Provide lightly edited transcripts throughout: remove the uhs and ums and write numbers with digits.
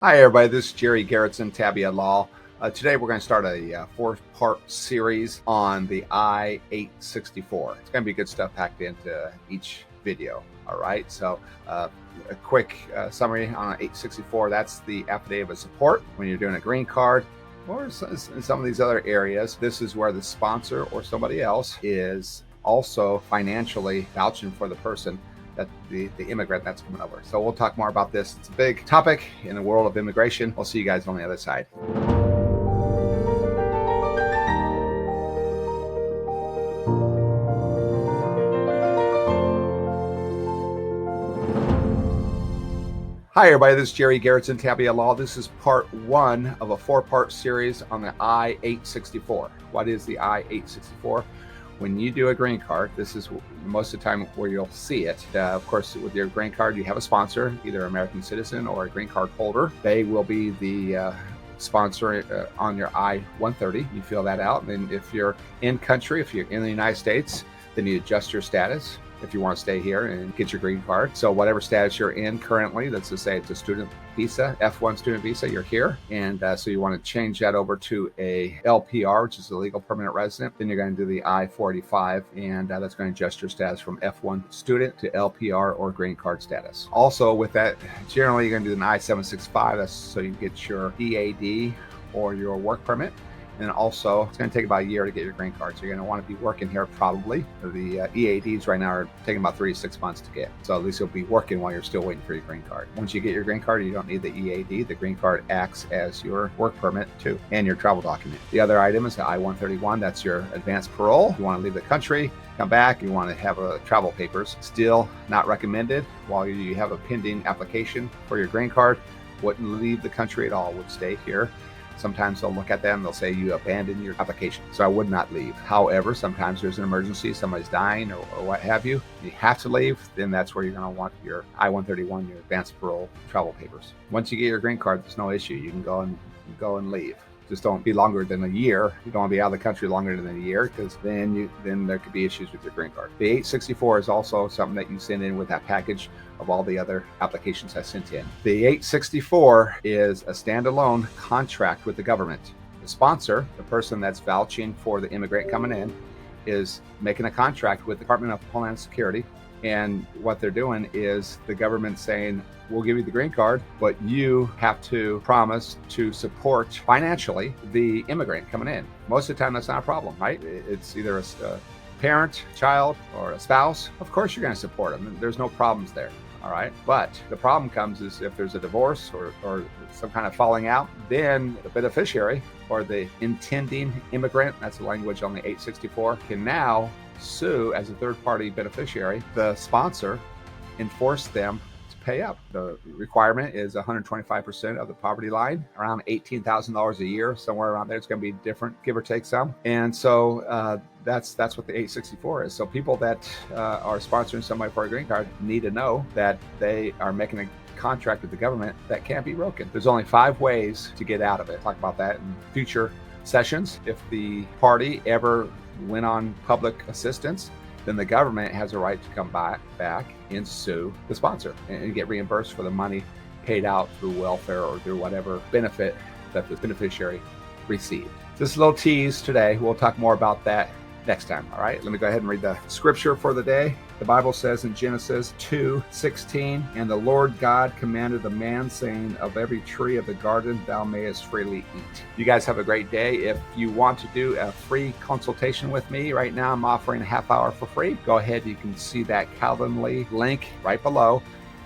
Hi, everybody. This is Jerry Garrettson, Tabea Law. Today, we're going to start a four-part series on the I-864. It's going to be good stuff packed into each video. All right. So, a quick summary on 864. That's the affidavit of support when you're doing a green card or in some of these other areas. This is where the sponsor or somebody else is also financially vouching for the person, that the immigrant that's coming over. So we'll talk more about this. It's a big topic in the world of immigration. We'll see you guys on the other side. Hi, everybody. This is Jerry Garrettson, Tabea Law. This is part one of a four-part series on the I-864. What is the I-864? When you do a green card, this is most of the time where you'll see it. Of course, with your green card, you have a sponsor, either an American citizen or a green card holder. They will be the sponsor on your I-130. You fill that out. And then if you're in country, if you're in the United States, then you adjust your status if you want to stay here and get your green card. So whatever status you're in currently, let's just say it's a student visa, F1 student visa, you're here. And so you want to change that over to a LPR, which is a legal permanent resident. Then you're going to do the I-485, and that's going to adjust your status from F1 student to LPR or green card status. Also with that, generally you're going to do an I-765. That's so you get your EAD or your work permit. And also, it's going to take about a year to get your green card. So you're going to want to be working here probably. The EADs right now are taking about 3 to 6 months to get. So at least you'll be working while you're still waiting for your green card. Once you get your green card, you don't need the EAD. The green card acts as your work permit too, and your travel document. The other item is the I-131. That's your advanced parole. You want to leave the country, come back, you want to have travel papers. Still not recommended while you have a pending application for your green card. Wouldn't leave the country at all, would stay here. Sometimes they'll look at them, they'll say you abandoned your application. So I would not leave. However, sometimes there's an emergency, somebody's dying or what have you. You have to leave, then that's where you're going to want your I-131, your advanced parole travel papers. Once you get your green card, there's no issue. You can go and leave. Just don't be longer than a year. You don't want to be out of the country longer than a year, because then there could be issues with your green card. The 864 is also something that you send in with that package of all the other applications I sent in. The 864 is a standalone contract with the government. The sponsor, the person that's vouching for the immigrant coming in, is making a contract with the Department of Homeland Security. And what they're doing is the government saying, we'll give you the green card, but you have to promise to support financially the immigrant coming in. Most of the time, that's not a problem, right? It's either a parent, child, or a spouse. Of course, you're going to support them. There's no problems there. All right. But the problem comes is if there's a divorce or some kind of falling out, then the beneficiary or the intending immigrant, that's the language on the 864, can now sue as a third-party beneficiary. The sponsor enforce them to pay up. The requirement is 125% of the poverty line, around $18,000 a year, somewhere around there. It's going to be different, give or take some. And so that's what the 864 is. So people that are sponsoring somebody for a green card need to know that they are making a contract with the government that can't be broken. There's only 5 ways to get out of it. Talk about that in future sessions. If the party ever went on public assistance, then the government has a right to come back and sue the sponsor and get reimbursed for the money paid out through welfare or through whatever benefit that the beneficiary received. Just a little tease today. We'll talk more about that next time. All right, let me go ahead and read the scripture for the day. The Bible says in Genesis 2:16, and the Lord God commanded the man, saying, of every tree of the garden thou mayest freely eat. You guys have a great day. If you want to do a free consultation with me, right now I'm offering a half hour for free. Go ahead, you can see that Calendly link right below.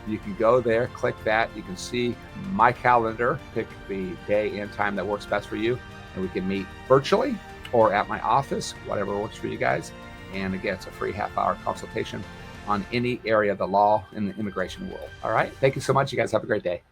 You can go there, click that. You can see my calendar, pick the day and time that works best for you, and we can meet virtually or at my office, whatever works for you guys. And again, it's a free half-hour consultation on any area of the law in the immigration world. All right. Thank you so much. You guys have a great day.